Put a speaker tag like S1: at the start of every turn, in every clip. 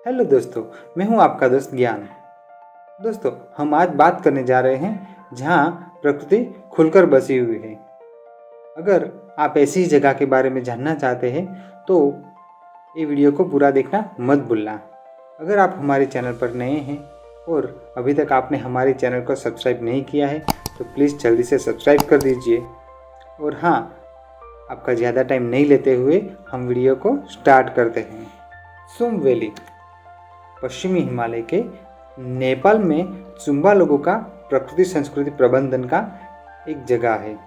S1: Hello दोस्तों, मैं हूं आपका दोस्त ज्ञान। दोस्तों, हम आज बात करने जा रहे हैं जहां प्रकृति खुलकर बसी हुई है। अगर आप ऐसी जगह के बारे में जानना चाहते हैं तो ये वीडियो को पूरा देखना मत भूलना। अगर आप हमारे चैनल पर नए हैं और अभी तक आपने हमारे चैनल को सब्सक्राइब नहीं किया है तो प्लीज़ जल्दी से सब्सक्राइब कर दीजिए। और हाँ, आपका ज़्यादा टाइम नहीं लेते हुए हम वीडियो को स्टार्ट करते हैं। सुम वैली पश्चिमी हिमालय के नेपाल में सुम्बा लोगों का प्रकृति संस्कृति प्रबंधन का एक जगह है।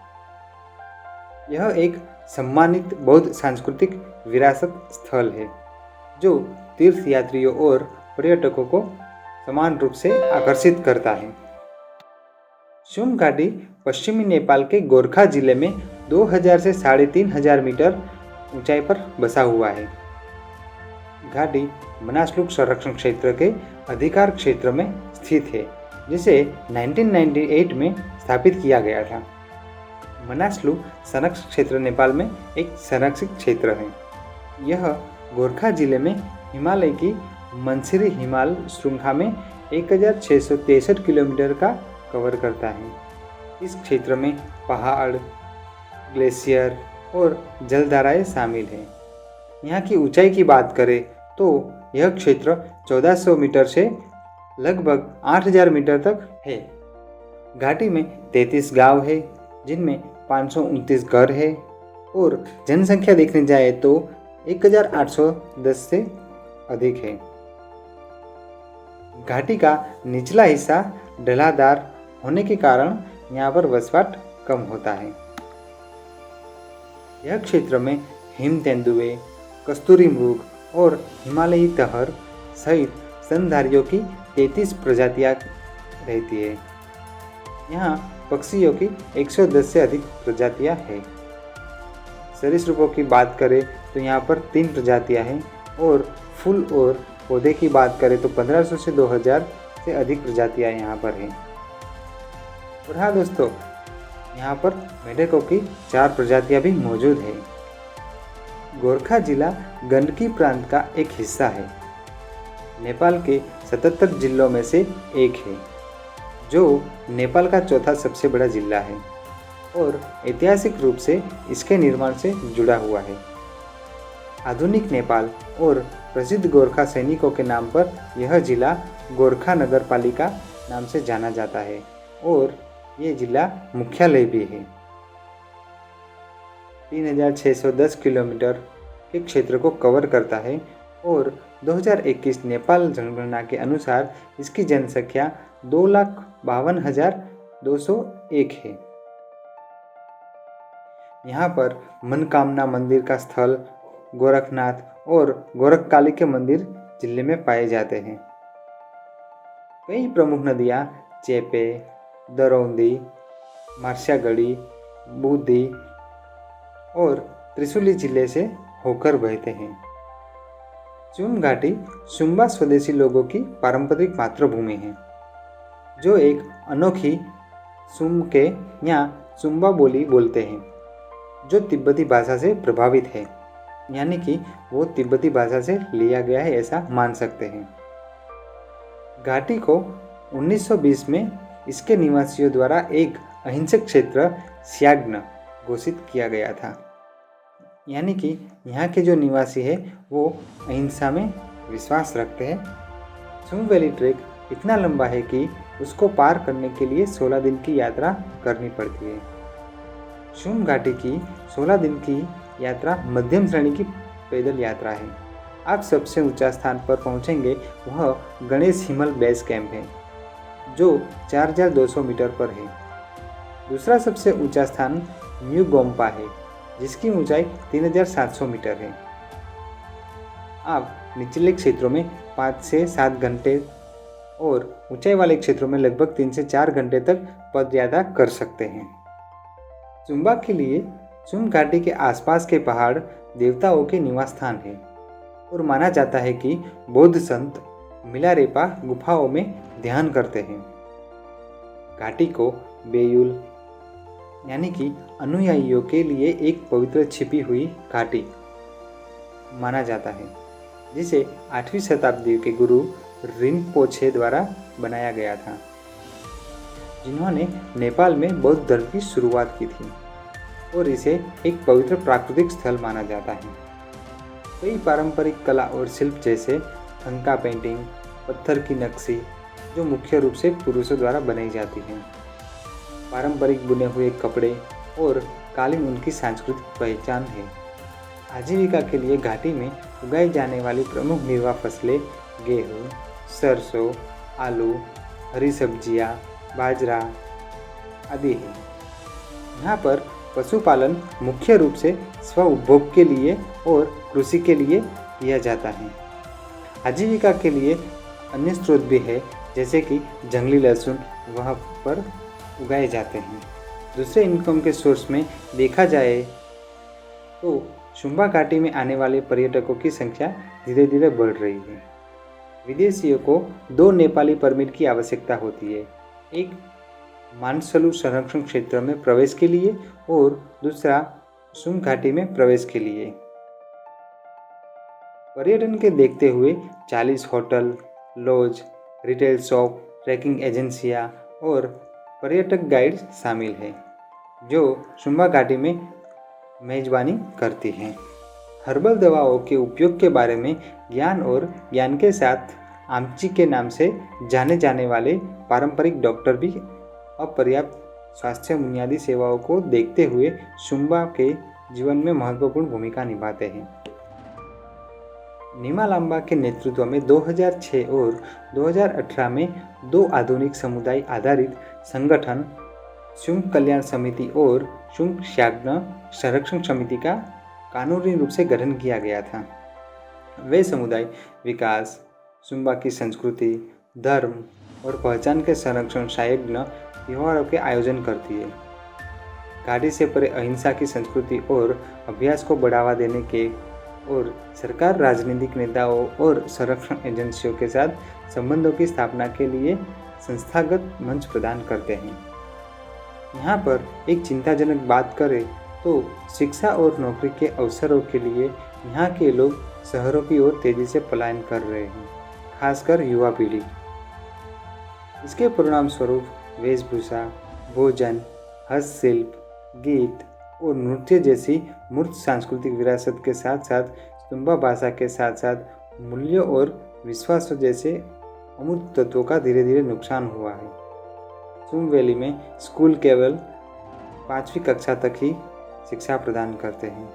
S1: यह एक सम्मानित बौद्ध सांस्कृतिक विरासत स्थल है जो तीर्थयात्रियों और पर्यटकों को समान रूप से आकर्षित करता है। सुम घाटी पश्चिमी नेपाल के गोरखा जिले में 2000 से 3500 मीटर ऊंचाई पर बसा हुआ है। घाटी मनासलुक संरक्षण क्षेत्र के अधिकार क्षेत्र में स्थित है, जिसे 1998 में स्थापित किया गया था। मनासलुक संरक्षण क्षेत्र नेपाल में एक संरक्षित क्षेत्र है। यह गोरखा जिले में हिमालय की मंसिरी हिमाल श्रृंखला में 1663 किलोमीटर का कवर करता है। इस क्षेत्र में पहाड़, ग्लेशियर और जलधाराएं शामिल हैं। यहाँ की ऊंचाई की बात करें तो यह क्षेत्र 1400 मीटर से लगभग 8000 मीटर तक है। घाटी में 33 गांव है, जिनमें 529 घर है और जनसंख्या देखने जाए तो 1810 से अधिक है। घाटी का निचला हिस्सा ढलाधार होने के कारण यहाँ पर वसवाट कम होता है। यह क्षेत्र में हिम तेंदुए, कस्तूरी मृग और हिमालयी तहर सहित स्तनधारियों की 33 प्रजातियां रहती है। यहाँ पक्षियों की 110 से अधिक प्रजातियां हैं। सरीसृपों की बात करें तो यहाँ पर 3 प्रजातियां हैं और फूल और पौधे की बात करें तो 1500 से 2000 से अधिक प्रजातियां यहाँ पर हैं। और हाँ दोस्तों, यहाँ पर मेढकों की 4 प्रजातियां भी मौजूद है। गोरखा जिला गंडकी प्रांत का एक हिस्सा है। नेपाल के 77 जिलों में से एक है, जो नेपाल का चौथा सबसे बड़ा जिला है और ऐतिहासिक रूप से इसके निर्माण से जुड़ा हुआ है। आधुनिक नेपाल और प्रसिद्ध गोरखा सैनिकों के नाम पर यह जिला गोरखा नगर पालिका नाम से जाना जाता है और ये जिला मुख्यालय भी है। 3610 किलोमीटर के क्षेत्र को कवर करता है और 2021 नेपाल जनगणना के अनुसार इसकी जनसंख्या 2,52,201 है। यहाँ पर मनकामना मंदिर का स्थल, गोरखनाथ और गोरखकाली के मंदिर जिले में पाए जाते हैं। कई प्रमुख नदियाँ चेपे, दरौंदी, मार्शागढ़ी, बूदी और त्रिशूली जिले से होकर बहते हैं। सुम घाटी सुम्बा स्वदेशी लोगों की पारंपरिक मातृभूमि है, जो एक अनोखी सुम के यहाँ सुम्बा बोली बोलते हैं, जो तिब्बती भाषा से प्रभावित है, यानी कि वो तिब्बती भाषा से लिया गया है ऐसा मान सकते हैं। घाटी को 1920 में इसके निवासियों द्वारा एक अहिंसक क्षेत्र स्याग्न घोषित किया गया था, यानी कि यहाँ के जो निवासी है वो अहिंसा में विश्वास रखते हैं। सुम वैली ट्रैक इतना लंबा है कि उसको पार करने के लिए 16 दिन की यात्रा करनी पड़ती है। सुम घाटी की 16 दिन की यात्रा मध्यम श्रेणी की पैदल यात्रा है। आप सबसे ऊंचा स्थान पर पहुंचेंगे वह गणेश हिमल बेस कैंप है, जो 4200 मीटर पर है। दूसरा सबसे ऊंचा स्थान न्यू गोम्पा है, जिसकी ऊंचाई 3700 मीटर है। आप निचले क्षेत्रों में 5 से 7 घंटे और ऊंचाई वाले क्षेत्रों में लगभग 3 से 4 घंटे तक पदयात्रा कर सकते हैं। सुम्बा के लिए सुम घाटी के आसपास के पहाड़ देवताओं के निवास स्थान है और माना जाता है कि बौद्ध संत मिलारेपा गुफाओं में ध्यान करते हैं। घाटी को बेयुल यानी कि अनुयायियों के लिए एक पवित्र छिपी हुई घाटी माना जाता है। जिसे 8वीं शताब्दी के गुरु रिनपोछे द्वारा बनाया गया था, जिन्होंने नेपाल में बौद्ध धर्म की शुरुआत की थी और इसे एक पवित्र प्राकृतिक स्थल माना जाता है। कई पारंपरिक कला और शिल्प जैसे थंका पेंटिंग, पत्थर की नक्शी, जो मुख्य रूप से पुरुषों द्वारा बनाई जाती हैं, पारंपरिक बुने हुए कपड़े और कालीन उनकी सांस्कृतिक पहचान है। आजीविका के लिए घाटी में उगाई जाने वाली प्रमुख निर्वाह फसलें गेहूँ, सरसों, आलू, हरी सब्जियाँ, बाजरा आदि है। यहाँ पर पशुपालन मुख्य रूप से स्व उपभोग के लिए और कृषि के लिए किया जाता है। आजीविका के लिए अन्य स्रोत भी है, जैसे कि जंगली लहसुन वहाँ पर उगाए जाते हैं। दूसरे इनकम के सोर्स में देखा जाए तो शुम्बा घाटी में आने वाले पर्यटकों की संख्या धीरे धीरे बढ़ रही है। विदेशियों को 2 नेपाली परमिट की आवश्यकता होती है, एक मानसलू संरक्षण क्षेत्र में प्रवेश के लिए और दूसरा शुम घाटी में प्रवेश के लिए। पर्यटन के देखते हुए 40 hotel, lodge, retail shop, trekking एजेंसियां और पर्यटक गाइड शामिल हैं, जो शुम्बा घाटी में मेजबानी करती हैं। हर्बल दवाओं के उपयोग के बारे में ज्ञान और ज्ञान के साथ आमची के नाम से जाने जाने वाले पारंपरिक डॉक्टर भी अपर्याप्त स्वास्थ्य बुनियादी सेवाओं को देखते हुए शुम्बा के जीवन में महत्वपूर्ण भूमिका निभाते हैं। नीमा लांबा के नेतृत्व में 2006 और 2018 में 2 आधुनिक समुदाय आधारित संगठन शुम कल्याण समिति और शुम शाग्न संरक्षण समिति का कानूनी रूप से गठन किया गया था। वे समुदाय विकास, शुम्बा की संस्कृति, धर्म और पहचान के संरक्षण संयज्ञ त्योहारों के आयोजन करती है। घाटी से परे अहिंसा की संस्कृति और अभ्यास को बढ़ावा देने के और सरकार राजनीतिक नेताओं और संरक्षण एजेंसियों के साथ संबंधों की स्थापना के लिए संस्थागत मंच प्रदान करते हैं। यहाँ पर एक चिंताजनक बात करें तो शिक्षा और नौकरी के अवसरों के लिए यहाँ के लोग शहरों की ओर तेजी से पलायन कर रहे हैं, खासकर युवा पीढ़ी। इसके परिणाम स्वरूप वेशभूषा, भोजन, हस्तशिल्प, गीत और नृत्य जैसी मूर्त सांस्कृतिक विरासत के साथ साथ शुम्बा भाषा के साथ साथ मूल्यों और विश्वासों जैसे अमूर्त तत्वों का धीरे धीरे नुकसान हुआ है। शुम वैली में स्कूल केवल 5वीं कक्षा तक ही शिक्षा प्रदान करते हैं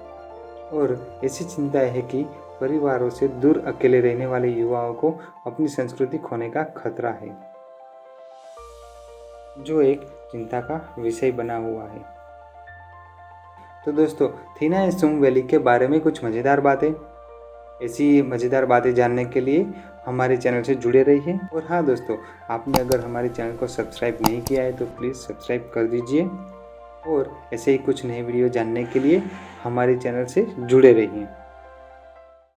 S1: और ऐसी चिंता है कि परिवारों से दूर अकेले रहने वाले युवाओं को अपनी संस्कृति खोने का खतरा है, जो एक चिंता का विषय बना हुआ है। तो दोस्तों, थी ना शुम वैली के बारे में कुछ मज़ेदार बातें। ऐसी मज़ेदार बातें जानने के लिए हमारे चैनल से जुड़े रहिए। और हाँ दोस्तों, आपने अगर हमारे चैनल को सब्सक्राइब नहीं किया है तो प्लीज़ सब्सक्राइब कर दीजिए और ऐसे ही कुछ नए वीडियो जानने के लिए हमारे चैनल से जुड़े रहिए।